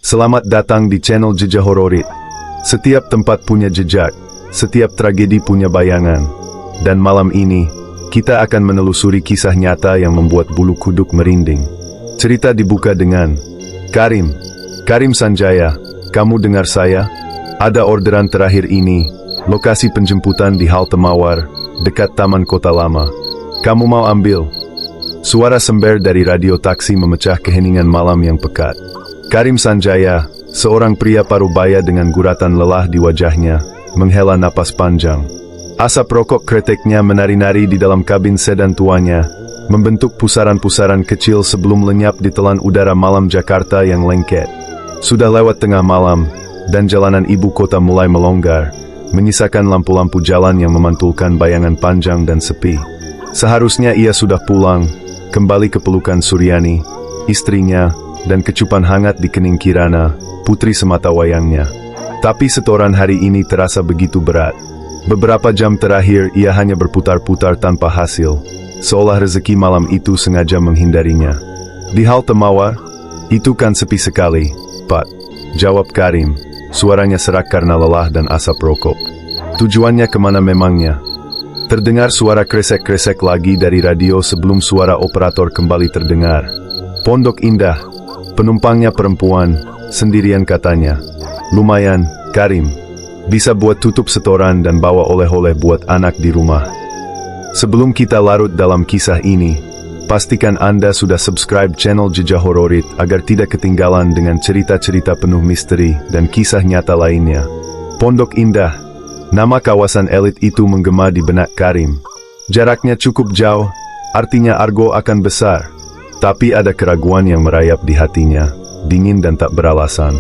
Selamat datang di channel Jejak Hororit. Setiap tempat punya jejak, setiap tragedi punya bayangan. Dan malam ini, kita akan menelusuri kisah nyata yang membuat bulu kuduk merinding. Cerita dibuka dengan Karim Sanjaya, kamu dengar saya? Ada orderan terakhir ini, lokasi penjemputan di halte Mawar, dekat Taman Kota Lama. Kamu mau ambil? Suara sember dari radio taksi memecah keheningan malam yang pekat. Karim Sanjaya, seorang pria parubaya dengan guratan lelah di wajahnya, menghela napas panjang. Asap rokok kreteknya menari-nari di dalam kabin sedan tuanya, membentuk pusaran-pusaran kecil sebelum lenyap di telan udara malam Jakarta yang lengket. Sudah lewat tengah malam, dan jalanan ibu kota mulai melonggar, menyisakan lampu-lampu jalan yang memantulkan bayangan panjang dan sepi. Seharusnya ia sudah pulang, kembali ke pelukan Suryani, istrinya, dan kecupan hangat di kening Kirana, putri semata wayangnya. Tapi setoran hari ini terasa begitu berat. Beberapa jam terakhir ia hanya berputar-putar tanpa hasil, seolah rezeki malam itu sengaja menghindarinya. Di halte Mawar, itu kan sepi sekali, Pak, jawab Karim, suaranya serak karena lelah dan asap rokok. Tujuannya kemana memangnya? Terdengar suara kresek-kresek lagi dari radio sebelum suara operator kembali terdengar. Pondok Indah, penumpangnya perempuan, sendirian katanya. Lumayan, Karim. Bisa buat tutup setoran dan bawa oleh-oleh buat anak di rumah. Sebelum kita larut dalam kisah ini, pastikan Anda sudah subscribe channel Jejak Hororit agar tidak ketinggalan dengan cerita-cerita penuh misteri dan kisah nyata lainnya. Pondok Indah, nama kawasan elit itu menggema di benak Karim. Jaraknya cukup jauh, artinya argo akan besar. Tapi ada keraguan yang merayap di hatinya, dingin dan tak beralasan.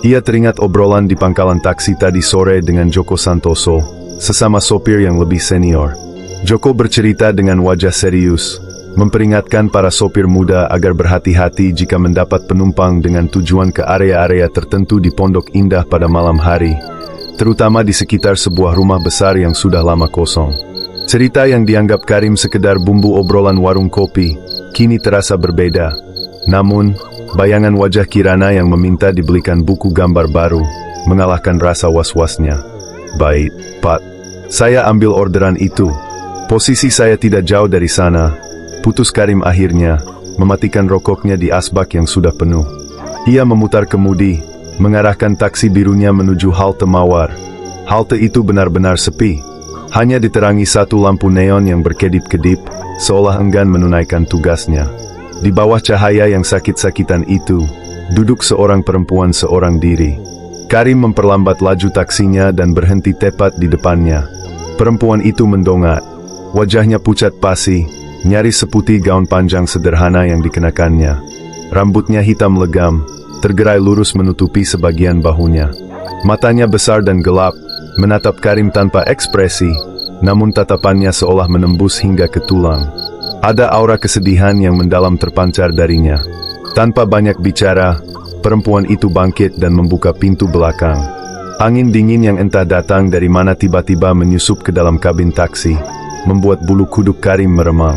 Ia teringat obrolan di pangkalan taksi tadi sore dengan Joko Santoso, sesama sopir yang lebih senior. Joko bercerita dengan wajah serius, memperingatkan para sopir muda agar berhati-hati jika mendapat penumpang dengan tujuan ke area-area tertentu di Pondok Indah pada malam hari, terutama di sekitar sebuah rumah besar yang sudah lama kosong. Cerita yang dianggap Karim sekedar bumbu obrolan warung kopi, kini terasa berbeda. Namun, bayangan wajah Kirana yang meminta dibelikan buku gambar baru, mengalahkan rasa was-wasnya. Baik, Pak. Saya ambil orderan itu. Posisi saya tidak jauh dari sana. Putus Karim akhirnya, mematikan rokoknya di asbak yang sudah penuh. Ia memutar kemudi, mengarahkan taksi birunya menuju halte Mawar. Halte itu benar-benar sepi. Hanya diterangi satu lampu neon yang berkedip-kedip, seolah enggan menunaikan tugasnya. Di bawah cahaya yang sakit-sakitan itu, duduk seorang perempuan seorang diri. Karim memperlambat laju taksinya dan berhenti tepat di depannya. Perempuan itu mendongak. Wajahnya pucat pasi, nyaris seputih gaun panjang sederhana yang dikenakannya. Rambutnya hitam legam, tergerai lurus menutupi sebagian bahunya. Matanya besar dan gelap, menatap Karim tanpa ekspresi, namun tatapannya seolah menembus hingga ke tulang. Ada aura kesedihan yang mendalam terpancar darinya. Tanpa banyak bicara, perempuan itu bangkit dan membuka pintu belakang. Angin dingin yang entah datang dari mana tiba-tiba menyusup ke dalam kabin taksi, membuat bulu kuduk Karim meremang.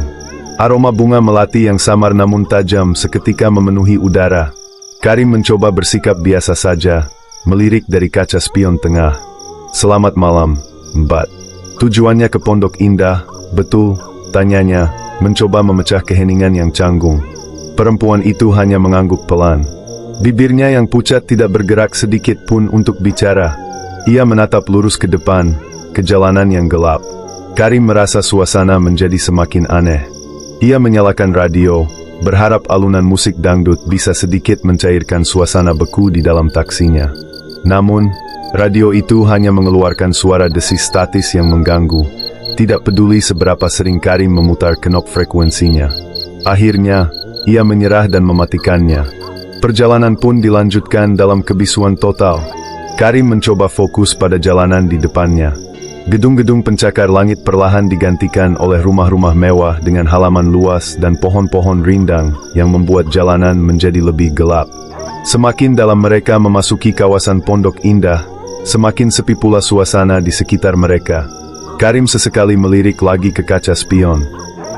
Aroma bunga melati yang samar namun tajam seketika memenuhi udara. Karim mencoba bersikap biasa saja, melirik dari kaca spion tengah. Selamat malam, Mbak. Tujuannya ke Pondok Indah, betul? Tanyanya, mencoba memecah keheningan yang canggung. Perempuan itu hanya mengangguk pelan. Bibirnya yang pucat tidak bergerak sedikit pun untuk bicara. Ia menatap lurus ke depan, ke jalanan yang gelap. Karim merasa suasana menjadi semakin aneh. Ia menyalakan radio, berharap alunan musik dangdut bisa sedikit mencairkan suasana beku di dalam taksinya. Namun, radio itu hanya mengeluarkan suara desis statis yang mengganggu, tidak peduli seberapa sering Karim memutar knop frekuensinya. Akhirnya, ia menyerah dan mematikannya. Perjalanan pun dilanjutkan dalam kebisuan total. Karim mencoba fokus pada jalanan di depannya. Gedung-gedung pencakar langit perlahan digantikan oleh rumah-rumah mewah dengan halaman luas dan pohon-pohon rindang yang membuat jalanan menjadi lebih gelap. Semakin dalam mereka memasuki kawasan Pondok Indah, semakin sepi pula suasana di sekitar mereka. Karim sesekali melirik lagi ke kaca spion.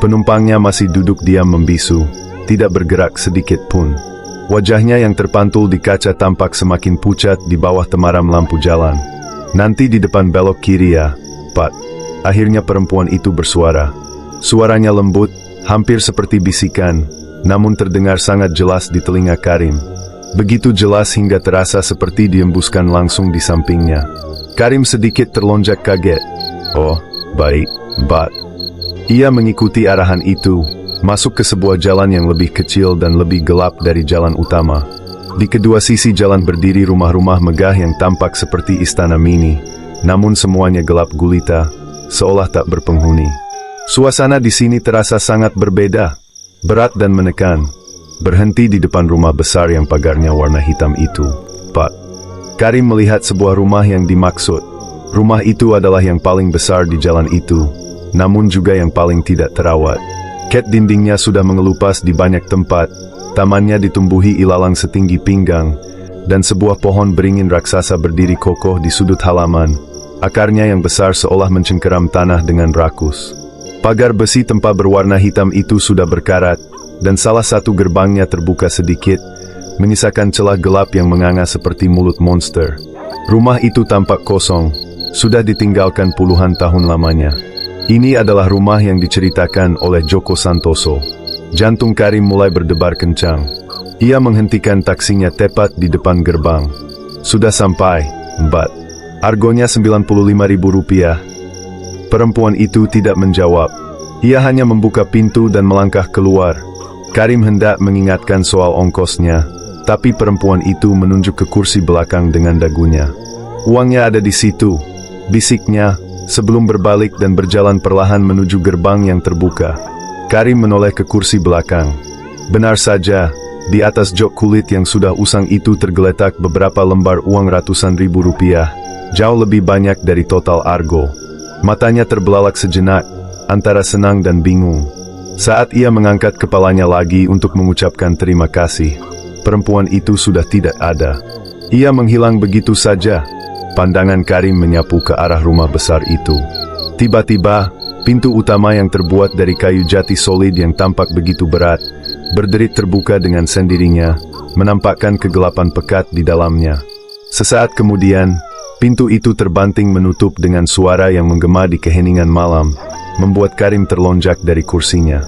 Penumpangnya masih duduk diam membisu, tidak bergerak sedikit pun. Wajahnya yang terpantul di kaca tampak semakin pucat di bawah temaram lampu jalan. Nanti di depan belok kiri ya, Pak. Akhirnya perempuan itu bersuara. Suaranya lembut, hampir seperti bisikan, namun terdengar sangat jelas di telinga Karim. Begitu jelas hingga terasa seperti diembuskan langsung di sampingnya. Karim sedikit terlonjak kaget. Oh, baik, Mbak. Ia mengikuti arahan itu, masuk ke sebuah jalan yang lebih kecil dan lebih gelap dari jalan utama. Di kedua sisi jalan berdiri rumah-rumah megah yang tampak seperti istana mini, namun semuanya gelap gulita, seolah tak berpenghuni. Suasana di sini terasa sangat berbeda, berat dan menekan. Berhenti di depan rumah besar yang pagarnya warna hitam itu. Pak. Karim melihat sebuah rumah yang dimaksud. Rumah itu adalah yang paling besar di jalan itu, namun juga yang paling tidak terawat. Ket dindingnya sudah mengelupas di banyak tempat, tamannya ditumbuhi ilalang setinggi pinggang, dan sebuah pohon beringin raksasa berdiri kokoh di sudut halaman. Akarnya yang besar seolah mencengkeram tanah dengan rakus. Pagar besi tempa berwarna hitam itu sudah berkarat, dan salah satu gerbangnya terbuka sedikit, menyisakan celah gelap yang menganga seperti mulut monster. Rumah itu tampak kosong, sudah ditinggalkan puluhan tahun lamanya. Ini adalah rumah yang diceritakan oleh Joko Santoso. Jantung Karim mulai berdebar kencang. Ia menghentikan taksinya tepat di depan gerbang. Sudah sampai, Mbak. Argonya Rp95.000. Perempuan itu tidak menjawab. Ia hanya membuka pintu dan melangkah keluar. Karim hendak mengingatkan soal ongkosnya, tapi perempuan itu menunjuk ke kursi belakang dengan dagunya. Uangnya ada di situ, bisiknya, sebelum berbalik dan berjalan perlahan menuju gerbang yang terbuka. Karim menoleh ke kursi belakang. Benar saja, di atas jok kulit yang sudah usang itu tergeletak beberapa lembar uang ratusan ribu rupiah, jauh lebih banyak dari total argo. Matanya terbelalak sejenak, antara senang dan bingung. Saat ia mengangkat kepalanya lagi untuk mengucapkan terima kasih, perempuan itu sudah tidak ada. Ia menghilang begitu saja. Pandangan Karim menyapu ke arah rumah besar itu. Tiba-tiba, pintu utama yang terbuat dari kayu jati solid yang tampak begitu berat, berderit terbuka dengan sendirinya, menampakkan kegelapan pekat di dalamnya. Sesaat kemudian, pintu itu terbanting menutup dengan suara yang menggema di keheningan malam, membuat Karim terlonjak dari kursinya.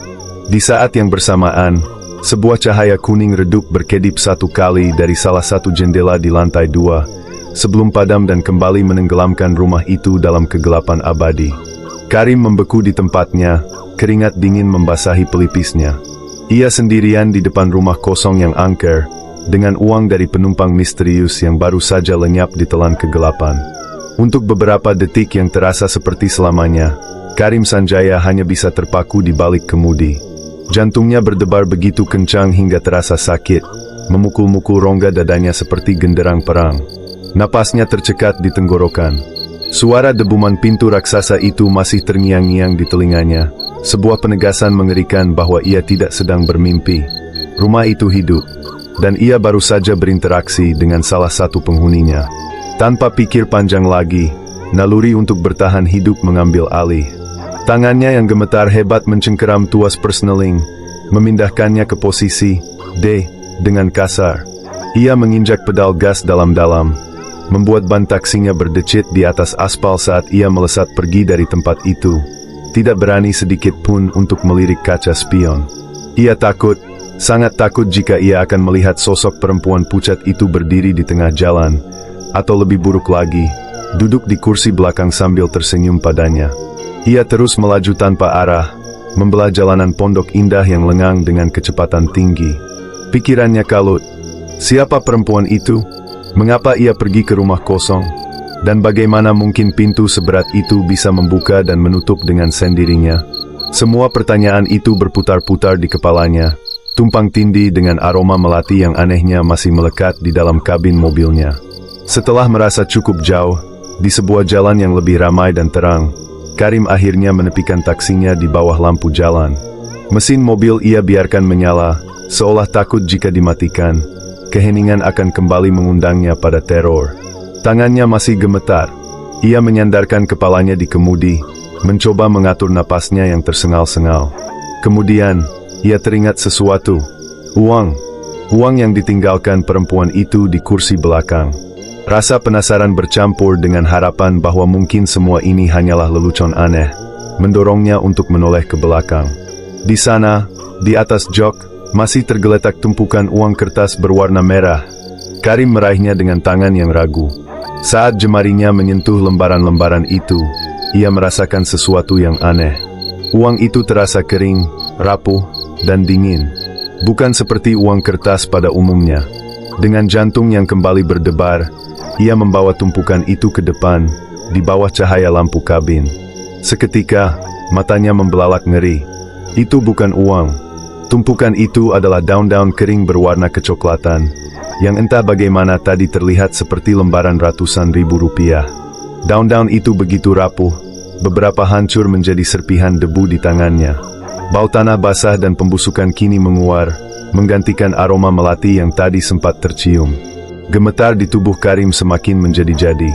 Di saat yang bersamaan, sebuah cahaya kuning redup berkedip satu kali dari salah satu jendela di lantai 2, sebelum padam dan kembali menenggelamkan rumah itu dalam kegelapan abadi. Karim membeku di tempatnya, keringat dingin membasahi pelipisnya. Ia sendirian di depan rumah kosong yang angker, dengan uang dari penumpang misterius yang baru saja lenyap di telan kegelapan. Untuk beberapa detik yang terasa seperti selamanya, Karim Sanjaya hanya bisa terpaku di balik kemudi. Jantungnya berdebar begitu kencang hingga terasa sakit, memukul-mukul rongga dadanya seperti genderang perang. Napasnya tercekat di tenggorokan. Suara debuman pintu raksasa itu masih terngiang-ngiang di telinganya, sebuah penegasan mengerikan bahwa ia tidak sedang bermimpi. Rumah itu hidup, dan ia baru saja berinteraksi dengan salah satu penghuninya. Tanpa pikir panjang lagi, naluri untuk bertahan hidup mengambil alih. Tangannya yang gemetar hebat mencengkeram tuas persneling, memindahkannya ke posisi D dengan kasar. Ia menginjak pedal gas dalam-dalam, membuat ban taksinya berdecit di atas aspal saat ia melesat pergi dari tempat itu. Tidak berani sedikit pun untuk melirik kaca spion. Ia takut, sangat takut jika ia akan melihat sosok perempuan pucat itu berdiri di tengah jalan, atau lebih buruk lagi, duduk di kursi belakang sambil tersenyum padanya. Ia terus melaju tanpa arah, membelah jalanan pondok indah yang lengang dengan kecepatan tinggi. Pikirannya kalut. Siapa perempuan itu? Mengapa ia pergi ke rumah kosong? Dan bagaimana mungkin pintu seberat itu bisa membuka dan menutup dengan sendirinya? Semua pertanyaan itu berputar-putar di kepalanya, tumpang tindih dengan aroma melati yang anehnya masih melekat di dalam kabin mobilnya. Setelah merasa cukup jauh, di sebuah jalan yang lebih ramai dan terang, Karim akhirnya menepikan taksinya di bawah lampu jalan. Mesin mobil ia biarkan menyala, seolah takut jika dimatikan, keheningan akan kembali mengundangnya pada teror. Tangannya masih gemetar. Ia menyandarkan kepalanya di kemudi, mencoba mengatur napasnya yang tersengal-sengal. Kemudian, ia teringat sesuatu. Uang. Uang yang ditinggalkan perempuan itu di kursi belakang. Rasa penasaran bercampur dengan harapan bahwa mungkin semua ini hanyalah lelucon aneh, mendorongnya untuk menoleh ke belakang. Di sana, di atas jok, masih tergeletak tumpukan uang kertas berwarna merah. Karim meraihnya dengan tangan yang ragu. Saat jemarinya menyentuh lembaran-lembaran itu, ia merasakan sesuatu yang aneh. Uang itu terasa kering, rapuh, dan dingin. Bukan seperti uang kertas pada umumnya. Dengan jantung yang kembali berdebar, ia membawa tumpukan itu ke depan, di bawah cahaya lampu kabin. Seketika, matanya membelalak ngeri. Itu bukan uang. Tumpukan itu adalah daun-daun kering berwarna kecoklatan, yang entah bagaimana tadi terlihat seperti lembaran ratusan ribu rupiah. Daun-daun itu begitu rapuh, beberapa hancur menjadi serpihan debu di tangannya. Bau tanah basah dan pembusukan kini menguar, menggantikan aroma melati yang tadi sempat tercium. Gemetar di tubuh Karim semakin menjadi-jadi.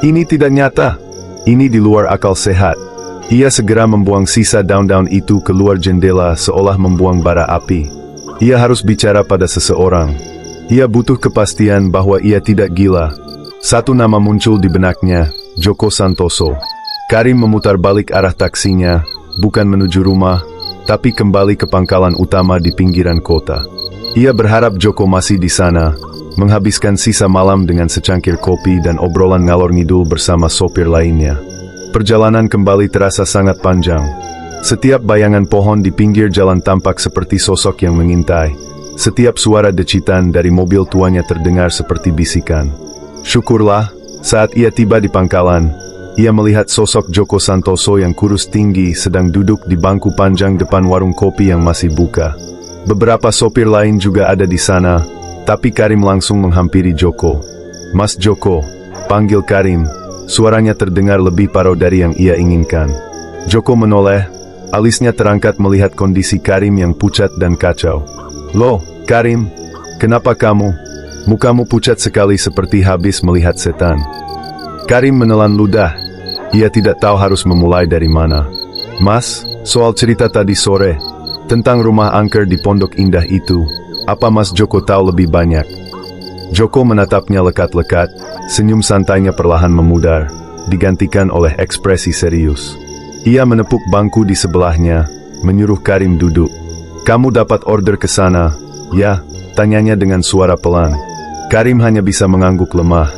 Ini tidak nyata. Ini di luar akal sehat. Ia segera membuang sisa daun-daun itu keluar jendela seolah membuang bara api. Ia harus bicara pada seseorang. Ia butuh kepastian bahwa ia tidak gila. Satu nama muncul di benaknya, Joko Santoso. Karim memutar balik arah taksinya, bukan menuju rumah, tapi kembali ke pangkalan utama di pinggiran kota. Ia berharap Joko masih di sana, menghabiskan sisa malam dengan secangkir kopi dan obrolan ngalor ngidul bersama sopir lainnya. Perjalanan kembali terasa sangat panjang. Setiap bayangan pohon di pinggir jalan tampak seperti sosok yang mengintai. Setiap suara decitan dari mobil tuanya terdengar seperti bisikan. Syukurlah, saat ia tiba di pangkalan, ia melihat sosok Joko Santoso yang kurus tinggi sedang duduk di bangku panjang depan warung kopi yang masih buka. Beberapa sopir lain juga ada di sana, tapi Karim langsung menghampiri Joko. "Mas Joko," panggil Karim. Suaranya terdengar lebih parau dari yang ia inginkan. Joko menoleh, alisnya terangkat melihat kondisi Karim yang pucat dan kacau. "Loh, Karim, kenapa kamu? Mukamu pucat sekali seperti habis melihat setan." Karim menelan ludah. Ia tidak tahu harus memulai dari mana. "Mas, soal cerita tadi sore, tentang rumah angker di Pondok Indah itu, apa Mas Joko tahu lebih banyak?" Joko menatapnya lekat-lekat, senyum santainya perlahan memudar, digantikan oleh ekspresi serius. Ia menepuk bangku di sebelahnya, menyuruh Karim duduk. "Kamu dapat order ke sana, ya?" tanyanya dengan suara pelan. Karim hanya bisa mengangguk lemah.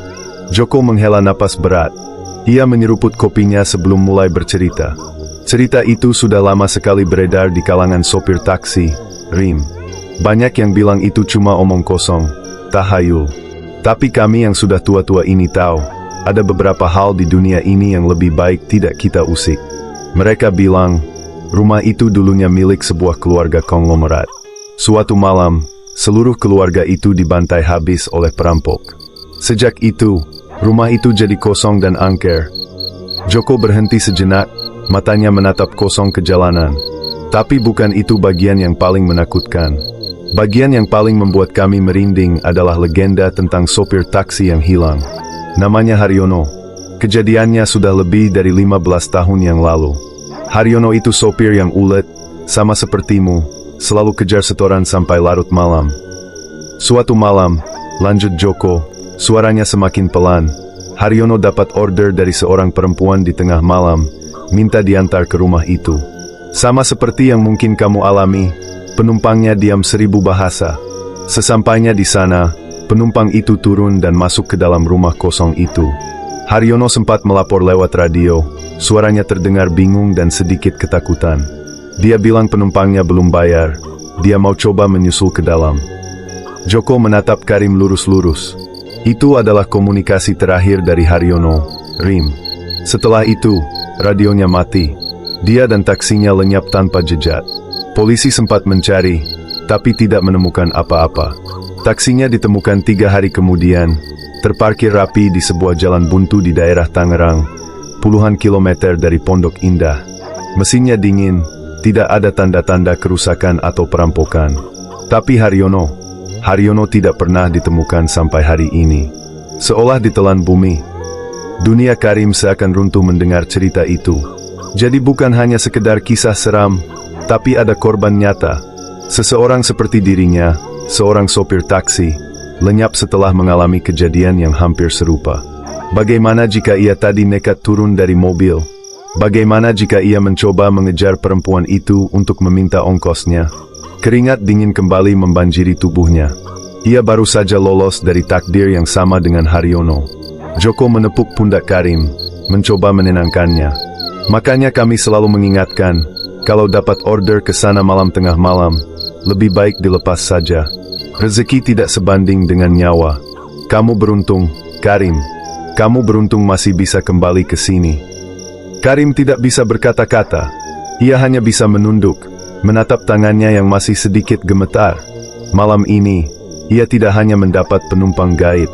Joko menghela napas berat. Ia menyeruput kopinya sebelum mulai bercerita. Cerita itu sudah lama sekali beredar di kalangan sopir taksi, Rim. Banyak yang bilang itu cuma omong kosong, tahayul. Tapi kami yang sudah tua-tua ini tahu, ada beberapa hal di dunia ini yang lebih baik tidak kita usik. Mereka bilang, rumah itu dulunya milik sebuah keluarga konglomerat. Suatu malam, seluruh keluarga itu dibantai habis oleh perampok. Sejak itu, rumah itu jadi kosong dan angker. Joko berhenti sejenak, matanya menatap kosong ke jalanan. Tapi bukan itu bagian yang paling menakutkan. Bagian yang paling membuat kami merinding adalah legenda tentang sopir taksi yang hilang. Namanya Haryono. Kejadiannya sudah lebih dari 15 tahun yang lalu. Haryono itu sopir yang ulet, sama sepertimu, selalu kejar setoran sampai larut malam. Suatu malam, lanjut Joko, suaranya semakin pelan, Haryono dapat order dari seorang perempuan di tengah malam, minta diantar ke rumah itu. Sama seperti yang mungkin kamu alami, penumpangnya diam 1000 bahasa. Sesampainya di sana, penumpang itu turun dan masuk ke dalam rumah kosong itu. Haryono sempat melapor lewat radio, suaranya terdengar bingung dan sedikit ketakutan. Dia bilang penumpangnya belum bayar, dia mau coba menyusul ke dalam. Joko menatap Karim lurus-lurus. Itu adalah komunikasi terakhir dari Haryono, Rim. Setelah itu, radionya mati. Dia dan taksinya lenyap tanpa jejak. Polisi sempat mencari, tapi tidak menemukan apa-apa. Taksinya ditemukan 3 hari kemudian, terparkir rapi di sebuah jalan buntu di daerah Tangerang, puluhan kilometer dari Pondok Indah. Mesinnya dingin, tidak ada tanda-tanda kerusakan atau perampokan. Tapi Haryono tidak pernah ditemukan sampai hari ini. Seolah ditelan bumi. Dunia Karim seakan runtuh mendengar cerita itu. Jadi bukan hanya sekedar kisah seram, tapi ada korban nyata. Seseorang seperti dirinya, seorang sopir taksi, lenyap setelah mengalami kejadian yang hampir serupa. Bagaimana jika ia tadi nekat turun dari mobil? Bagaimana jika ia mencoba mengejar perempuan itu untuk meminta ongkosnya? Keringat dingin kembali membanjiri tubuhnya. Ia baru saja lolos dari takdir yang sama dengan Haryono. Joko menepuk pundak Karim, mencoba menenangkannya. Makanya kami selalu mengingatkan, kalau dapat order ke sana malam tengah malam, lebih baik dilepas saja. Rezeki tidak sebanding dengan nyawa. Kamu beruntung, Karim. Kamu beruntung masih bisa kembali ke sini. Karim tidak bisa berkata-kata. Ia hanya bisa menunduk, menatap tangannya yang masih sedikit gemetar. Malam ini, ia tidak hanya mendapat penumpang gaib.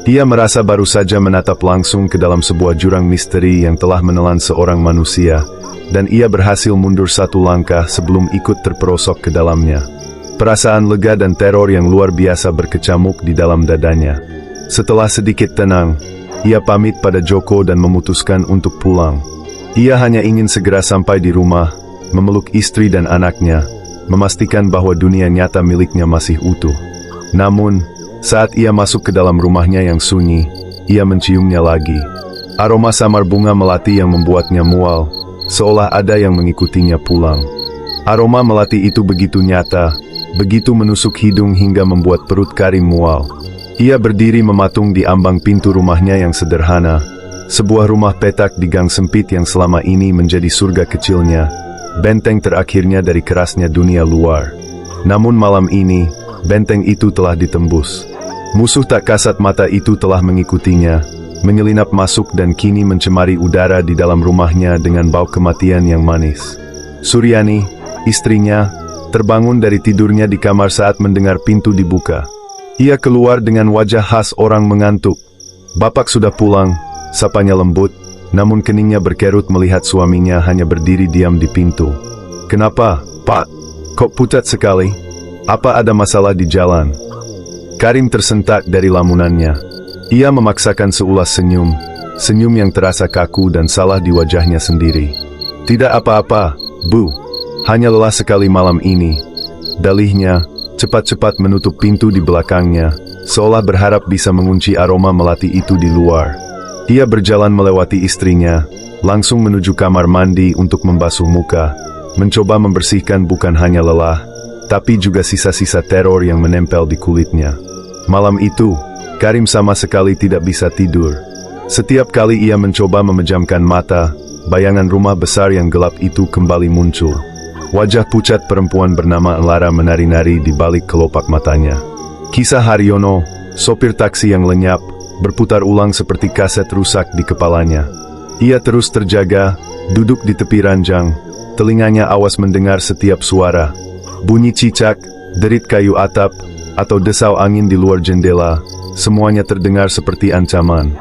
Ia merasa baru saja menatap langsung ke dalam sebuah jurang misteri yang telah menelan seorang manusia, dan ia berhasil mundur satu langkah sebelum ikut terperosok ke dalamnya. Perasaan lega dan teror yang luar biasa berkecamuk di dalam dadanya. Setelah sedikit tenang, ia pamit pada Joko dan memutuskan untuk pulang. Ia hanya ingin segera sampai di rumah, memeluk istri dan anaknya, memastikan bahwa dunia nyata miliknya masih utuh. Namun, saat ia masuk ke dalam rumahnya yang sunyi, ia menciumnya lagi. Aroma samar bunga melati yang membuatnya mual, seolah ada yang mengikutinya pulang. Aroma melati itu begitu nyata, begitu menusuk hidung hingga membuat perut Karim mual. Ia berdiri mematung di ambang pintu rumahnya yang sederhana, sebuah rumah petak di gang sempit yang selama ini menjadi surga kecilnya, benteng terakhirnya dari kerasnya dunia luar. Namun malam ini, benteng itu telah ditembus. Musuh tak kasat mata itu telah mengikutinya, menyelinap masuk dan kini mencemari udara di dalam rumahnya dengan bau kematian yang manis. Suryani, istrinya, terbangun dari tidurnya di kamar saat mendengar pintu dibuka. Ia keluar dengan wajah khas orang mengantuk. "Bapak sudah pulang," sapanya lembut, namun keningnya berkerut melihat suaminya hanya berdiri diam di pintu. "Kenapa, Pak? Kok pucat sekali? Apa ada masalah di jalan?" Karim tersentak dari lamunannya. Ia memaksakan seulas senyum, senyum yang terasa kaku dan salah di wajahnya sendiri. "Tidak apa-apa, Bu. Hanya lelah sekali malam ini," dalihnya, cepat-cepat menutup pintu di belakangnya, seolah berharap bisa mengunci aroma melati itu di luar. Ia berjalan melewati istrinya, langsung menuju kamar mandi untuk membasuh muka, mencoba membersihkan bukan hanya lelah, tapi juga sisa-sisa teror yang menempel di kulitnya. Malam itu, Karim sama sekali tidak bisa tidur. Setiap kali ia mencoba memejamkan mata, bayangan rumah besar yang gelap itu kembali muncul. Wajah pucat perempuan bernama Lara menari-nari di balik kelopak matanya. Kisah Haryono, sopir taksi yang lenyap, berputar ulang seperti kaset rusak di kepalanya. Ia terus terjaga, duduk di tepi ranjang, telinganya awas mendengar setiap suara. Bunyi cicak, derit kayu atap, atau desau angin di luar jendela, semuanya terdengar seperti ancaman.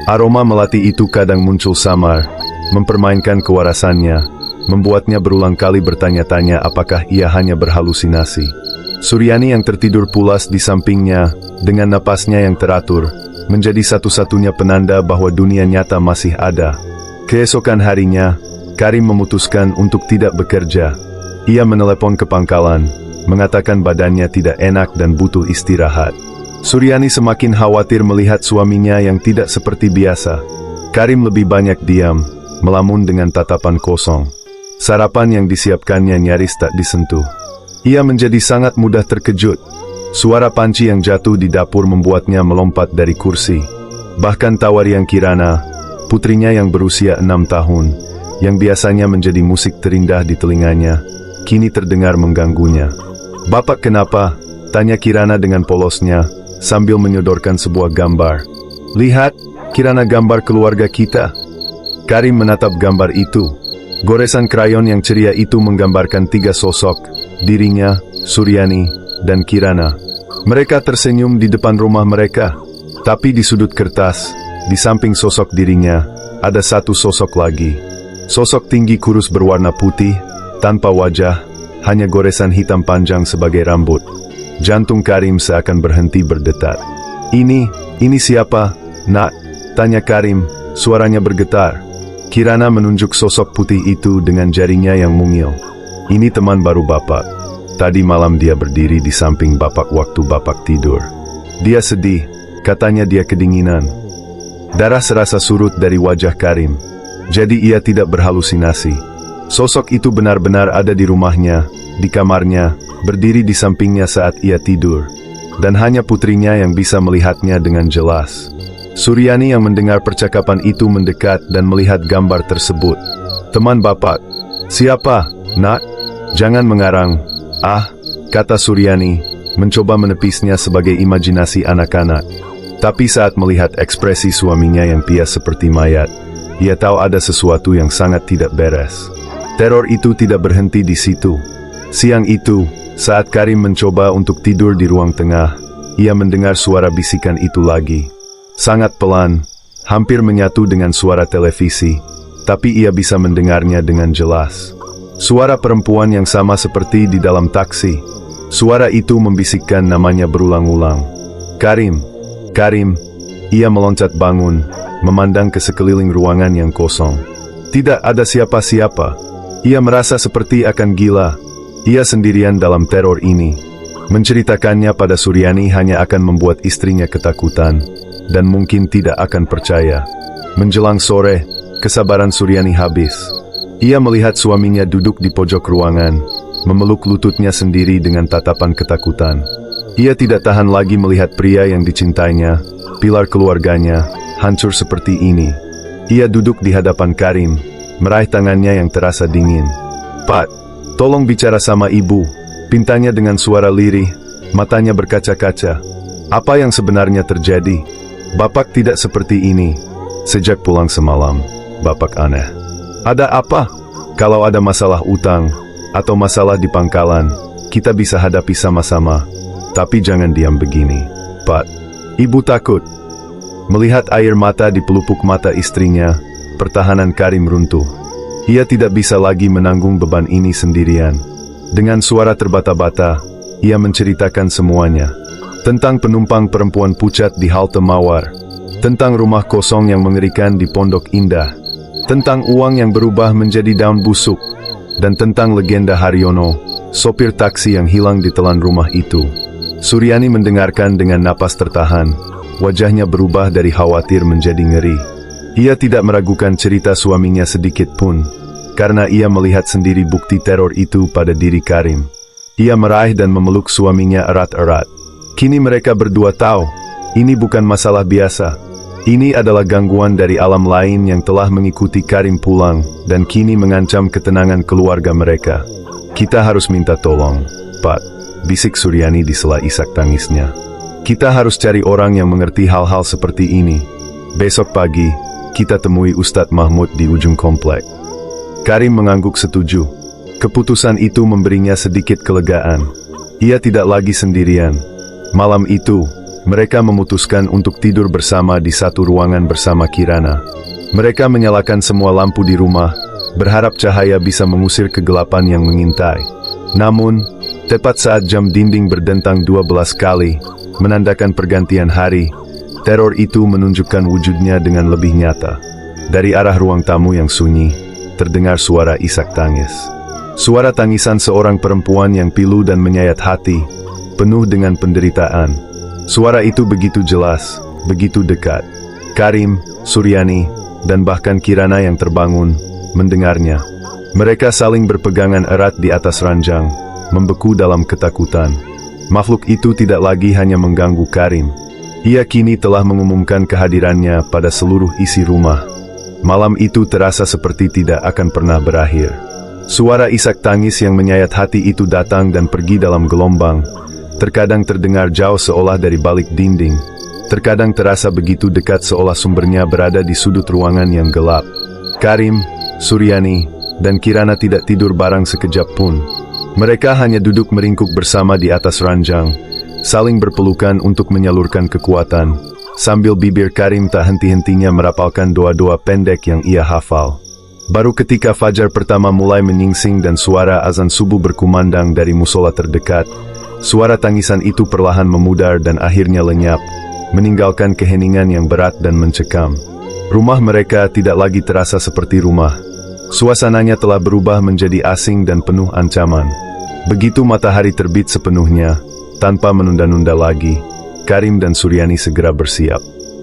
Aroma melati itu kadang muncul samar, mempermainkan kewarasannya, membuatnya berulang kali bertanya-tanya apakah ia hanya berhalusinasi. Suryani yang tertidur pulas di sampingnya, dengan napasnya yang teratur, menjadi satu-satunya penanda bahwa dunia nyata masih ada. Keesokan harinya, Karim memutuskan untuk tidak bekerja. Ia menelepon ke pangkalan, mengatakan badannya tidak enak dan butuh istirahat. Suryani semakin khawatir melihat suaminya yang tidak seperti biasa. Karim lebih banyak diam, melamun dengan tatapan kosong. Sarapan yang disiapkannya nyaris tak disentuh. Ia menjadi sangat mudah terkejut. Suara panci yang jatuh di dapur membuatnya melompat dari kursi. Bahkan Tawariang Kirana, putrinya yang berusia 6 tahun, yang biasanya menjadi musik terindah di telinganya, kini terdengar mengganggunya. "Bapak kenapa?" tanya Kirana dengan polosnya, sambil menyodorkan sebuah gambar. "Lihat, Kirana, gambar keluarga kita." Karim menatap gambar itu. Goresan krayon yang ceria itu menggambarkan 3 sosok, dirinya, Suryani, dan Kirana. Mereka tersenyum di depan rumah mereka. Tapi di sudut kertas, di samping sosok dirinya, ada satu sosok lagi. Sosok tinggi kurus berwarna putih, tanpa wajah, hanya goresan hitam panjang sebagai rambut. Jantung Karim seakan berhenti berdetak. Ini siapa, Nak?" tanya Karim, suaranya bergetar. Kirana menunjuk sosok putih itu dengan jarinya yang mungil. "Ini teman baru Bapak. Tadi malam dia berdiri di samping Bapak waktu Bapak tidur. Dia sedih, katanya dia kedinginan. Darah serasa surut dari wajah Karim. Jadi ia tidak berhalusinasi. Sosok itu benar-benar ada di rumahnya, di kamarnya, berdiri di sampingnya saat ia tidur. Dan hanya putrinya yang bisa melihatnya dengan jelas. Suryani yang mendengar percakapan itu mendekat dan melihat gambar tersebut. Teman Bapak. Siapa, nak? Jangan mengarang. Ah, kata Suryani, mencoba menepisnya sebagai imajinasi anak-anak. Tapi saat melihat ekspresi suaminya yang pias seperti mayat, ia tahu ada sesuatu yang sangat tidak beres. Teror itu tidak berhenti di situ. Siang itu, saat Karim mencoba untuk tidur di ruang tengah, ia mendengar suara bisikan itu lagi. Sangat pelan, hampir menyatu dengan suara televisi, tapi ia bisa mendengarnya dengan jelas. Suara perempuan yang sama seperti di dalam taksi. Suara itu membisikkan namanya berulang-ulang. Karim, Karim. Ia meloncat bangun, memandang ke sekeliling ruangan yang kosong. Tidak ada siapa-siapa. Ia merasa seperti akan gila. Ia sendirian dalam teror ini. Menceritakannya pada Suryani hanya akan membuat istrinya ketakutan, dan mungkin tidak akan percaya. Menjelang sore, kesabaran Suryani habis. Ia melihat suaminya duduk di pojok ruangan, memeluk lututnya sendiri dengan tatapan ketakutan. Ia tidak tahan lagi melihat pria yang dicintainya, pilar keluarganya, hancur seperti ini. Ia duduk di hadapan Karim, meraih tangannya yang terasa dingin. "Pak, tolong bicara sama ibu," pintanya dengan suara lirih, matanya berkaca-kaca. "Apa yang sebenarnya terjadi? Bapak tidak seperti ini. Sejak pulang semalam, Bapak aneh." "Ada apa? Kalau ada masalah utang, atau masalah di pangkalan, kita bisa hadapi sama-sama. Tapi jangan diam begini, Pak." Ibu takut. Melihat air mata di pelupuk mata istrinya, pertahanan Karim runtuh. Ia tidak bisa lagi menanggung beban ini sendirian. Dengan suara terbata-bata, ia menceritakan semuanya. Tentang penumpang perempuan pucat di halte Mawar, tentang rumah kosong yang mengerikan di Pondok Indah, tentang uang yang berubah menjadi daun busuk, dan tentang legenda Haryono, sopir taksi yang hilang di telan rumah itu. Suryani mendengarkan dengan napas tertahan, wajahnya berubah dari khawatir menjadi ngeri. Ia tidak meragukan cerita suaminya sedikit pun, karena ia melihat sendiri bukti teror itu pada diri Karim. Ia meraih dan memeluk suaminya erat-erat. Kini mereka berdua tahu, ini bukan masalah biasa. Ini adalah gangguan dari alam lain yang telah mengikuti Karim pulang, dan kini mengancam ketenangan keluarga mereka. "Kita harus minta tolong, Pak," bisik Suryani di sela isak tangisnya. "Kita harus cari orang yang mengerti hal-hal seperti ini. Besok pagi, kita temui Ustadz Mahmud di ujung komplek." Karim mengangguk setuju. Keputusan itu memberinya sedikit kelegaan. Ia tidak lagi sendirian. Malam itu, mereka memutuskan untuk tidur bersama di satu ruangan bersama Kirana. Mereka menyalakan semua lampu di rumah, berharap cahaya bisa mengusir kegelapan yang mengintai. Namun, tepat saat jam dinding berdentang 12 kali, menandakan pergantian hari, teror itu menunjukkan wujudnya dengan lebih nyata. Dari arah ruang tamu yang sunyi, terdengar suara isak tangis. Suara tangisan seorang perempuan yang pilu dan menyayat hati, penuh dengan penderitaan. Suara itu begitu jelas, begitu dekat. Karim, Suryani, dan bahkan Kirana yang terbangun, mendengarnya. Mereka saling berpegangan erat di atas ranjang, membeku dalam ketakutan. Makhluk itu tidak lagi hanya mengganggu Karim. Ia kini telah mengumumkan kehadirannya pada seluruh isi rumah. Malam itu terasa seperti tidak akan pernah berakhir. Suara isak tangis yang menyayat hati itu datang dan pergi dalam gelombang. Terkadang terdengar jauh seolah dari balik dinding. Terkadang terasa begitu dekat seolah sumbernya berada di sudut ruangan yang gelap. Karim, Suryani, dan Kirana tidak tidur bareng sekejap pun. Mereka hanya duduk meringkuk bersama di atas ranjang, saling berpelukan untuk menyalurkan kekuatan, sambil bibir Karim tak henti-hentinya merapalkan doa-doa pendek yang ia hafal. Baru ketika fajar pertama mulai menyingsing dan suara azan subuh berkumandang dari musola terdekat, suara tangisan itu perlahan memudar dan akhirnya lenyap, meninggalkan keheningan yang berat dan mencekam. Rumah mereka tidak lagi terasa seperti rumah. Suasananya telah berubah menjadi asing dan penuh ancaman. Begitu matahari terbit sepenuhnya, tanpa menunda-nunda lagi, Karim dan Suryani segera bersiap.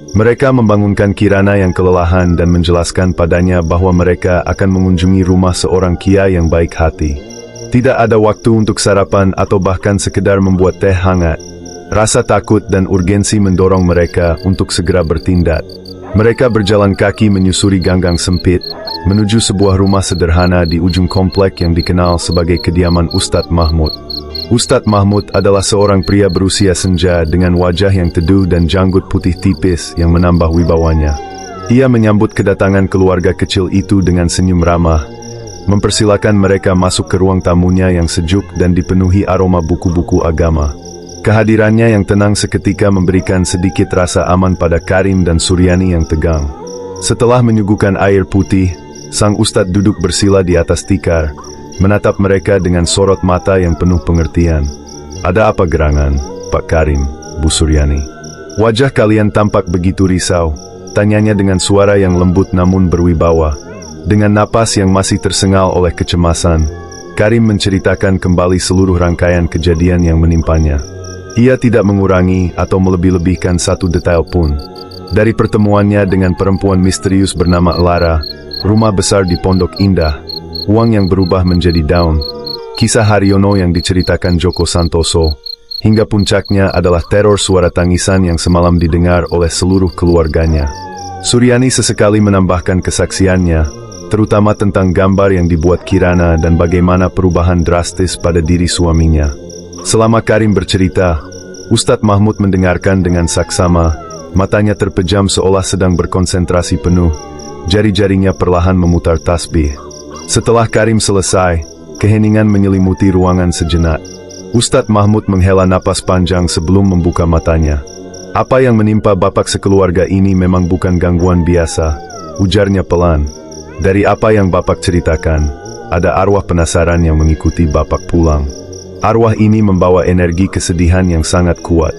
Mereka membangunkan Kirana yang kelelahan dan menjelaskan padanya bahwa mereka akan mengunjungi rumah seorang kiai yang baik hati. Tidak ada waktu untuk sarapan atau bahkan sekedar membuat teh hangat. Rasa takut dan urgensi mendorong mereka untuk segera bertindak. Mereka berjalan kaki menyusuri gang-gang sempit, menuju sebuah rumah sederhana di ujung komplek yang dikenal sebagai kediaman Ustadz Mahmud. Ustadz Mahmud adalah seorang pria berusia senja dengan wajah yang teduh dan janggut putih tipis yang menambah wibawanya. Ia menyambut kedatangan keluarga kecil itu dengan senyum ramah, mempersilakan mereka masuk ke ruang tamunya yang sejuk dan dipenuhi aroma buku-buku agama. Kehadirannya yang tenang seketika memberikan sedikit rasa aman pada Karim dan Suryani yang tegang. Setelah menyuguhkan air putih, sang ustadz duduk bersila di atas tikar, menatap mereka dengan sorot mata yang penuh pengertian. "Ada apa gerangan, Pak Karim, Bu Suryani? Wajah kalian tampak begitu risau," tanyanya dengan suara yang lembut namun berwibawa. Dengan napas yang masih tersengal oleh kecemasan, Karim menceritakan kembali seluruh rangkaian kejadian yang menimpanya. Ia tidak mengurangi atau melebih-lebihkan satu detail pun. Dari pertemuannya dengan perempuan misterius bernama Lara, rumah besar di Pondok Indah, uang yang berubah menjadi daun, kisah Haryono yang diceritakan Joko Santoso, hingga puncaknya adalah teror suara tangisan yang semalam didengar oleh seluruh keluarganya. Suryani sesekali menambahkan kesaksiannya, terutama tentang gambar yang dibuat Kirana dan bagaimana perubahan drastis pada diri suaminya. Selama Karim bercerita, Ustadz Mahmud mendengarkan dengan saksama, matanya terpejam seolah sedang berkonsentrasi penuh, jari-jarinya perlahan memutar tasbih. Setelah Karim selesai, keheningan menyelimuti ruangan sejenak. Ustadz Mahmud menghela napas panjang sebelum membuka matanya. "Apa yang menimpa Bapak sekeluarga ini memang bukan gangguan biasa," ujarnya pelan. "Dari apa yang Bapak ceritakan, ada arwah penasaran yang mengikuti Bapak pulang. Arwah ini membawa energi kesedihan yang sangat kuat.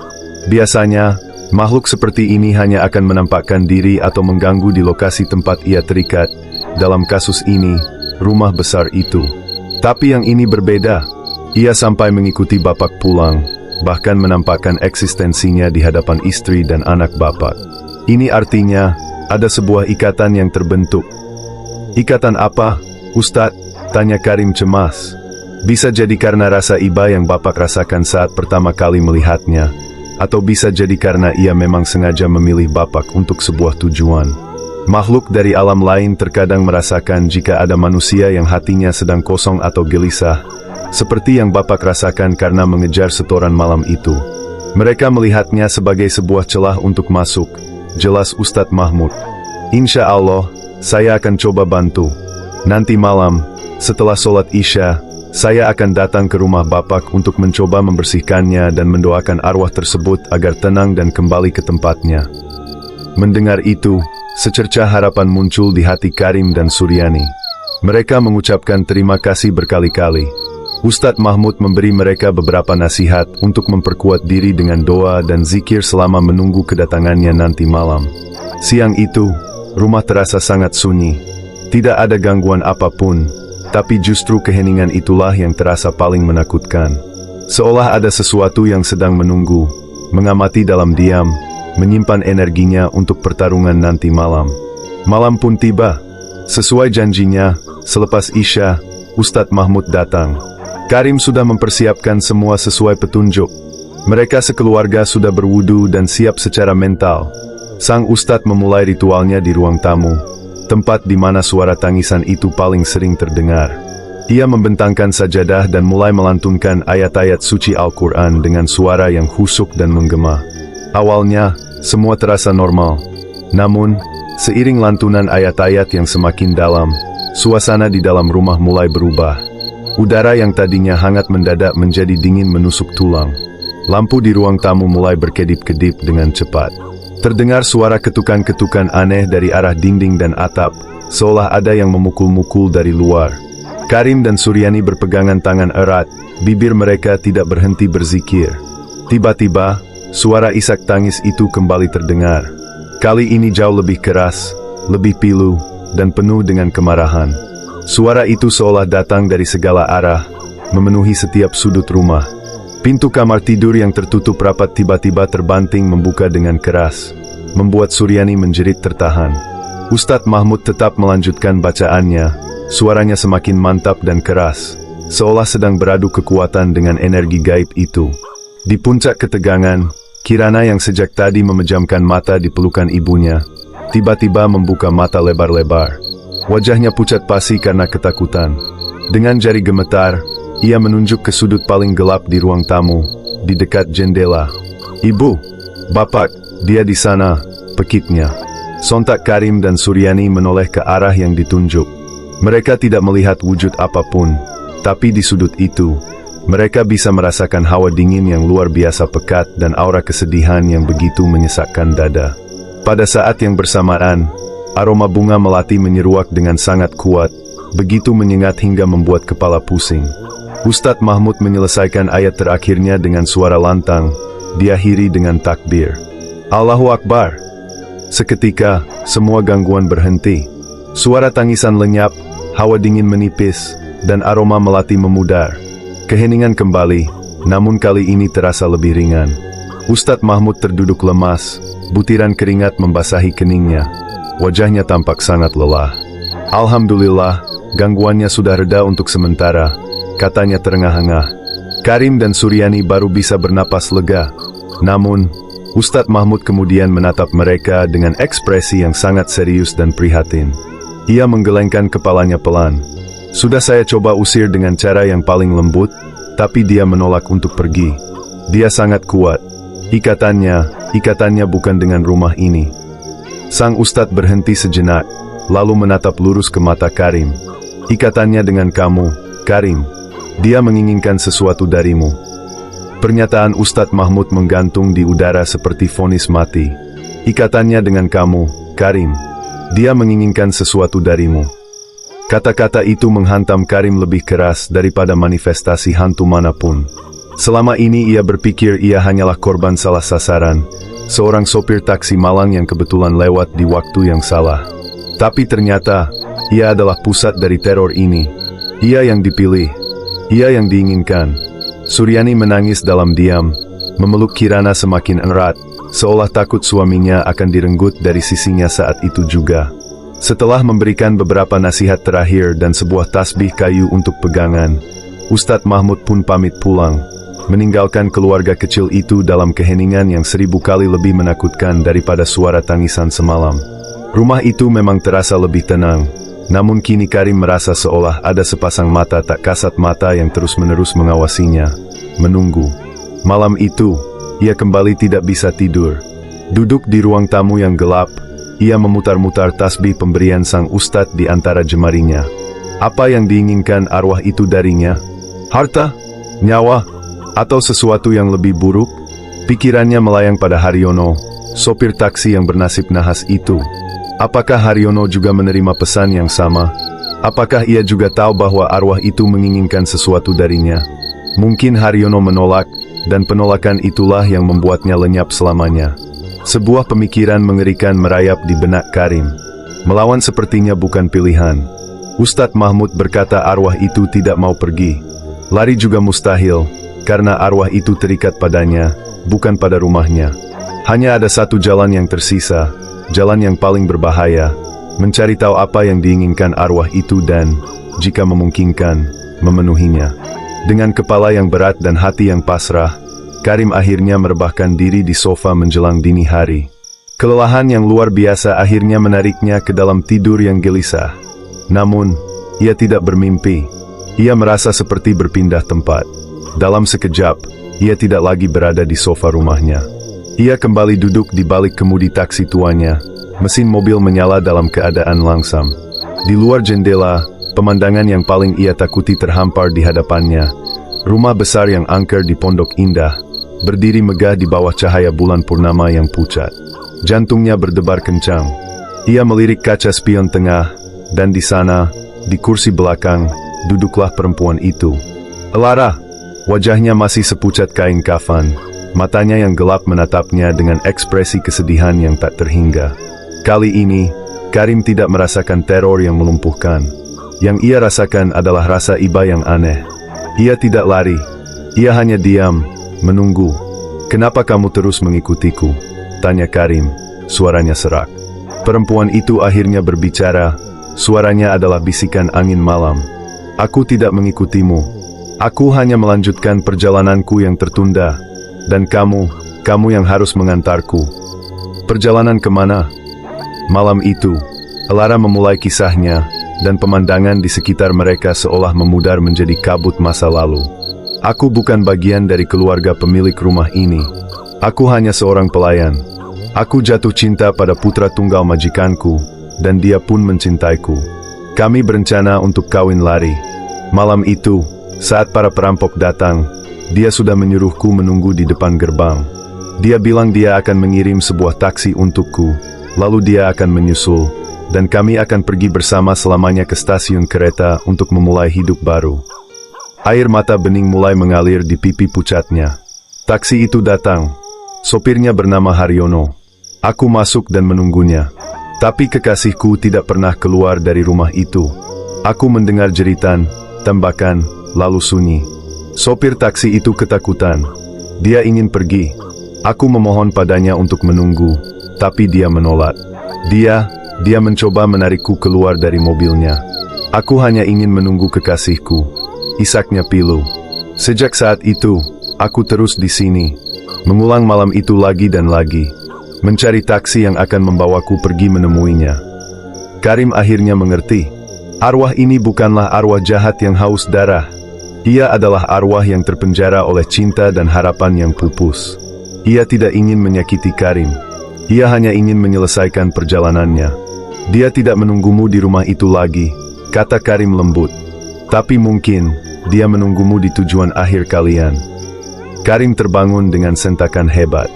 Biasanya, makhluk seperti ini hanya akan menampakkan diri atau mengganggu di lokasi tempat ia terikat. Dalam kasus ini, rumah besar itu. Tapi yang ini berbeda. Ia sampai mengikuti Bapak pulang, bahkan menampakkan eksistensinya di hadapan istri dan anak Bapak. Ini artinya, ada sebuah ikatan yang terbentuk." "Ikatan apa, Ustadz?" tanya Karim cemas. "Bisa jadi karena rasa iba yang Bapak rasakan saat pertama kali melihatnya, atau bisa jadi karena ia memang sengaja memilih Bapak untuk sebuah tujuan. Makhluk dari alam lain terkadang merasakan jika ada manusia yang hatinya sedang kosong atau gelisah, seperti yang Bapak rasakan karena mengejar setoran malam itu. Mereka melihatnya sebagai sebuah celah untuk masuk," jelas Ustadz Mahmud. "Insya Allah, saya akan coba bantu. Nanti malam, setelah sholat Isya, saya akan datang ke rumah Bapak untuk mencoba membersihkannya dan mendoakan arwah tersebut agar tenang dan kembali ke tempatnya." Mendengar itu, secercah harapan muncul di hati Karim dan Suryani. Mereka mengucapkan terima kasih berkali-kali. Ustadz Mahmud memberi mereka beberapa nasihat untuk memperkuat diri dengan doa dan zikir selama menunggu kedatangannya nanti malam. Siang itu, rumah terasa sangat sunyi. Tidak ada gangguan apapun. Tapi justru keheningan itulah yang terasa paling menakutkan. Seolah ada sesuatu yang sedang menunggu, mengamati dalam diam, menyimpan energinya untuk pertarungan nanti malam. Malam pun tiba. Sesuai janjinya, selepas Isya, Ustadz Mahmud datang. Karim sudah mempersiapkan semua sesuai petunjuk. Mereka sekeluarga sudah berwudu dan siap secara mental. Sang Ustadz memulai ritualnya di ruang tamu, tempat di mana suara tangisan itu paling sering terdengar. Ia membentangkan sajadah dan mulai melantunkan ayat-ayat suci Al-Quran dengan suara yang khusyuk dan menggema. Awalnya, semua terasa normal. Namun, seiring lantunan ayat-ayat yang semakin dalam, suasana di dalam rumah mulai berubah. Udara yang tadinya hangat mendadak menjadi dingin menusuk tulang. Lampu di ruang tamu mulai berkedip-kedip dengan cepat. Terdengar suara ketukan-ketukan aneh dari arah dinding dan atap, seolah ada yang memukul-mukul dari luar. Karim dan Suryani berpegangan tangan erat, bibir mereka tidak berhenti berzikir. Tiba-tiba, suara isak tangis itu kembali terdengar. Kali ini jauh lebih keras, lebih pilu, dan penuh dengan kemarahan. Suara itu seolah datang dari segala arah, memenuhi setiap sudut rumah. Pintu kamar tidur yang tertutup rapat tiba-tiba terbanting membuka dengan keras, membuat Suryani menjerit tertahan. Ustadz Mahmud tetap melanjutkan bacaannya, suaranya semakin mantap dan keras, seolah sedang beradu kekuatan dengan energi gaib itu. Di puncak ketegangan, Kirana yang sejak tadi memejamkan mata di pelukan ibunya, tiba-tiba membuka mata lebar-lebar. Wajahnya pucat pasi karena ketakutan. Dengan jari gemetar, ia menunjuk ke sudut paling gelap di ruang tamu, di dekat jendela. "Ibu, Bapak, dia di sana," pekiknya. Sontak Karim dan Suryani menoleh ke arah yang ditunjuk. Mereka tidak melihat wujud apapun, tapi di sudut itu, mereka bisa merasakan hawa dingin yang luar biasa pekat dan aura kesedihan yang begitu menyesakkan dada. Pada saat yang bersamaan, aroma bunga melati menyeruak dengan sangat kuat, begitu menyengat hingga membuat kepala pusing. Ustadz Mahmud menyelesaikan ayat terakhirnya dengan suara lantang, diakhiri dengan takbir. Allahu Akbar. Seketika, semua gangguan berhenti. Suara tangisan lenyap, hawa dingin menipis, dan aroma melati memudar. Keheningan kembali, namun kali ini terasa lebih ringan. Ustadz Mahmud terduduk lemas, butiran keringat membasahi keningnya. Wajahnya tampak sangat lelah. "Alhamdulillah, gangguannya sudah reda untuk sementara," katanya terengah-engah. Karim dan Suryani baru bisa bernapas lega. Namun, Ustadz Mahmud kemudian menatap mereka dengan ekspresi yang sangat serius dan prihatin. Ia menggelengkan kepalanya pelan. "Sudah saya coba usir dengan cara yang paling lembut, tapi dia menolak untuk pergi. Dia sangat kuat. Ikatannya bukan dengan rumah ini." Sang Ustadz berhenti sejenak, lalu menatap lurus ke mata Karim. "Ikatannya dengan kamu, Karim. Dia menginginkan sesuatu darimu." Pernyataan Ustadz Mahmud menggantung di udara seperti vonis mati. "Ikatannya dengan kamu, Karim. Dia menginginkan sesuatu darimu." Kata-kata itu menghantam Karim lebih keras daripada manifestasi hantu manapun. Selama ini ia berpikir ia hanyalah korban salah sasaran, seorang sopir taksi malang yang kebetulan lewat di waktu yang salah. Tapi ternyata, ia adalah pusat dari teror ini. Ia yang dipilih. Ia yang diinginkan. Suryani menangis dalam diam, memeluk Kirana semakin erat, seolah takut suaminya akan direnggut dari sisinya saat itu juga. Setelah memberikan beberapa nasihat terakhir dan sebuah tasbih kayu untuk pegangan, Ustadz Mahmud pun pamit pulang, meninggalkan keluarga kecil itu dalam keheningan yang 1000 kali lebih menakutkan daripada suara tangisan semalam. Rumah itu memang terasa lebih tenang, namun kini Karim merasa seolah ada sepasang mata tak kasat mata yang terus-menerus mengawasinya, menunggu. Malam itu, ia kembali tidak bisa tidur. Duduk di ruang tamu yang gelap, ia memutar-mutar tasbih pemberian sang ustadz di antara jemarinya. Apa yang diinginkan arwah itu darinya? Harta? Nyawa? Atau sesuatu yang lebih buruk? Pikirannya melayang pada Haryono, sopir taksi yang bernasib nahas itu. Apakah Haryono juga menerima pesan yang sama? Apakah ia juga tahu bahwa arwah itu menginginkan sesuatu darinya? Mungkin Haryono menolak, dan penolakan itulah yang membuatnya lenyap selamanya. Sebuah pemikiran mengerikan merayap di benak Karim. Melawan sepertinya bukan pilihan. Ustadz Mahmud berkata arwah itu tidak mau pergi. Lari juga mustahil, karena arwah itu terikat padanya, bukan pada rumahnya. Hanya ada satu jalan yang tersisa, jalan yang paling berbahaya, mencari tahu apa yang diinginkan arwah itu dan, jika memungkinkan, memenuhinya. Dengan kepala yang berat dan hati yang pasrah, Karim akhirnya merebahkan diri di sofa menjelang dini hari. Kelelahan yang luar biasa akhirnya menariknya ke dalam tidur yang gelisah. Namun, ia tidak bermimpi. Ia merasa seperti berpindah tempat. Dalam sekejap, ia tidak lagi berada di sofa rumahnya. Ia kembali duduk di balik kemudi taksi tuanya. Mesin mobil menyala dalam keadaan langsam. Di luar jendela, pemandangan yang paling ia takuti terhampar di hadapannya. Rumah besar yang angker di Pondok Indah, berdiri megah di bawah cahaya bulan purnama yang pucat. Jantungnya berdebar kencang. Ia melirik kaca spion tengah, dan di sana, di kursi belakang, duduklah perempuan itu. Elara, wajahnya masih sepucat kain kafan. Matanya yang gelap menatapnya dengan ekspresi kesedihan yang tak terhingga. Kali ini, Karim tidak merasakan teror yang melumpuhkan. Yang ia rasakan adalah rasa iba yang aneh. Ia tidak lari. Ia hanya diam, menunggu. "Kenapa kamu terus mengikutiku?" tanya Karim, suaranya serak. Perempuan itu akhirnya berbicara, suaranya adalah bisikan angin malam. "Aku tidak mengikutimu. Aku hanya melanjutkan perjalananku yang tertunda. Dan kamu yang harus mengantarku." "Perjalanan kemana?" Malam itu, Elara memulai kisahnya, dan pemandangan di sekitar mereka seolah memudar menjadi kabut masa lalu. "Aku bukan bagian dari keluarga pemilik rumah ini. Aku hanya seorang pelayan. Aku jatuh cinta pada putra tunggal majikanku, dan dia pun mencintaiku. Kami berencana untuk kawin lari. Malam itu, saat para perampok datang, dia sudah menyuruhku menunggu di depan gerbang. Dia bilang dia akan mengirim sebuah taksi untukku, lalu dia akan menyusul, dan kami akan pergi bersama selamanya ke stasiun kereta untuk memulai hidup baru." Air mata bening mulai mengalir di pipi pucatnya. Taksi itu datang. Sopirnya bernama Haryono. Aku masuk dan menunggunya. Tapi kekasihku tidak pernah keluar dari rumah itu. Aku mendengar jeritan, tembakan, lalu sunyi. Sopir taksi itu ketakutan. Dia ingin pergi. Aku memohon padanya untuk menunggu, tapi dia menolak. Dia mencoba menarikku keluar dari mobilnya. "Aku hanya ingin menunggu kekasihku," isaknya pilu. Sejak saat itu, aku terus di sini, mengulang malam itu lagi dan lagi, mencari taksi yang akan membawaku pergi menemuinya. Karim akhirnya mengerti. Arwah ini bukanlah arwah jahat yang haus darah. Ia adalah arwah yang terpenjara oleh cinta dan harapan yang pupus. Ia tidak ingin menyakiti Karim. Ia hanya ingin menyelesaikan perjalanannya. "Dia tidak menunggumu di rumah itu lagi," kata Karim lembut. "Tapi mungkin dia menunggumu di tujuan akhir kalian." Karim terbangun dengan sentakan hebat.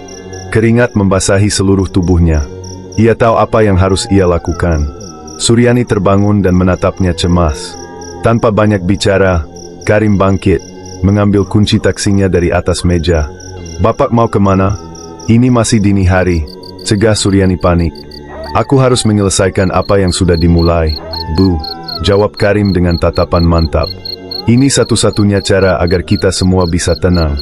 Keringat membasahi seluruh tubuhnya. Ia tahu apa yang harus ia lakukan. Suryani terbangun dan menatapnya cemas. Tanpa banyak bicara, Karim bangkit, mengambil kunci taksinya dari atas meja. "Bapak mau kemana?" "Ini masih dini hari," cegah Suryani panik. "Aku harus menyelesaikan apa yang sudah dimulai, Bu," jawab Karim dengan tatapan mantap. "Ini satu-satunya cara agar kita semua bisa tenang."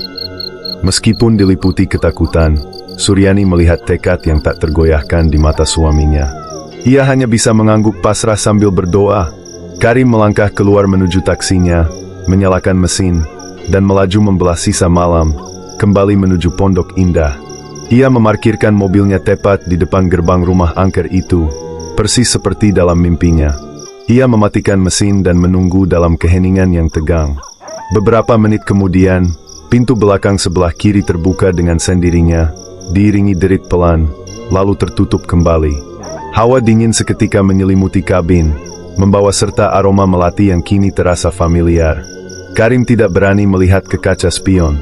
Meskipun diliputi ketakutan, Suryani melihat tekad yang tak tergoyahkan di mata suaminya. Ia hanya bisa mengangguk pasrah sambil berdoa. Karim melangkah keluar menuju taksinya, menyalakan mesin, dan melaju membelah sisa malam, kembali menuju Pondok Indah. Ia memarkirkan mobilnya tepat di depan gerbang rumah angker itu, persis seperti dalam mimpinya. Ia mematikan mesin dan menunggu dalam keheningan yang tegang. Beberapa menit kemudian, pintu belakang sebelah kiri terbuka dengan sendirinya, diiringi derit pelan, lalu tertutup kembali. Hawa dingin seketika menyelimuti kabin, membawa serta aroma melati yang kini terasa familiar. Karim tidak berani melihat ke kaca spion.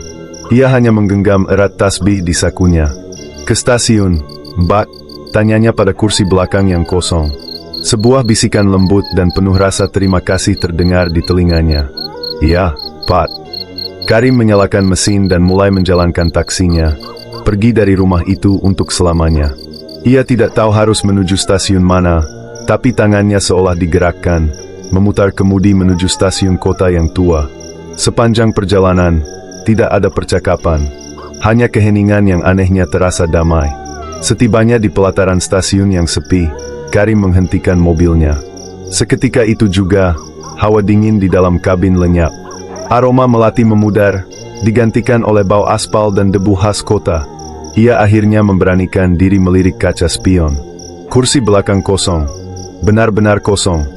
Ia hanya menggenggam erat tasbih di sakunya. "Ke stasiun, Mbak?" tanyanya pada kursi belakang yang kosong. Sebuah bisikan lembut dan penuh rasa terima kasih terdengar di telinganya. "Iya, Pak." Karim menyalakan mesin dan mulai menjalankan taksinya, pergi dari rumah itu untuk selamanya. Ia tidak tahu harus menuju stasiun mana, tapi tangannya seolah digerakkan, memutar kemudi menuju stasiun kota yang tua. Sepanjang perjalanan, tidak ada percakapan, hanya keheningan yang anehnya terasa damai. Setibanya di pelataran stasiun yang sepi, Karim menghentikan mobilnya. Seketika itu juga, hawa dingin di dalam kabin lenyap. Aroma melati memudar, digantikan oleh bau aspal dan debu khas kota. Ia akhirnya memberanikan diri melirik kaca spion. Kursi belakang kosong, benar-benar kosong.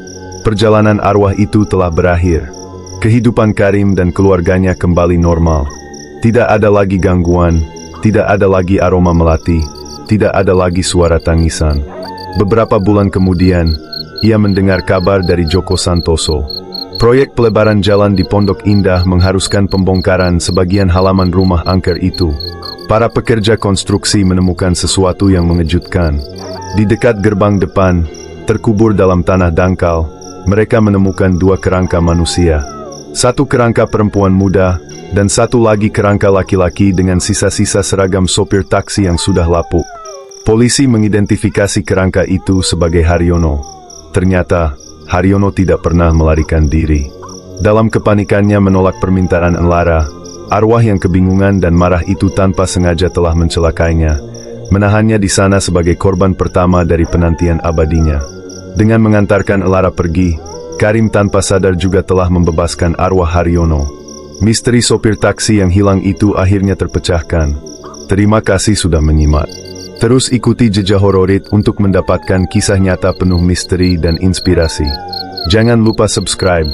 Perjalanan arwah itu telah berakhir. Kehidupan Karim dan keluarganya kembali normal. Tidak ada lagi gangguan, tidak ada lagi aroma melati, tidak ada lagi suara tangisan. Beberapa bulan kemudian, ia mendengar kabar dari Joko Santoso. Proyek pelebaran jalan di Pondok Indah mengharuskan pembongkaran sebagian halaman rumah angker itu. Para pekerja konstruksi menemukan sesuatu yang mengejutkan. Di dekat gerbang depan, terkubur dalam tanah dangkal, mereka menemukan dua kerangka manusia. Satu kerangka perempuan muda, dan satu lagi kerangka laki-laki dengan sisa-sisa seragam sopir taksi yang sudah lapuk. Polisi mengidentifikasi kerangka itu sebagai Haryono. Ternyata, Haryono tidak pernah melarikan diri. Dalam kepanikannya menolak permintaan Enlara, arwah yang kebingungan dan marah itu tanpa sengaja telah mencelakainya, menahannya di sana sebagai korban pertama dari penantian abadinya. Dengan mengantarkan Enlara pergi, Karim tanpa sadar juga telah membebaskan arwah Haryono. Misteri sopir taksi yang hilang itu akhirnya terpecahkan. Terima kasih sudah menyimak. Terus ikuti Jejak Hororit untuk mendapatkan kisah nyata penuh misteri dan inspirasi. Jangan lupa subscribe.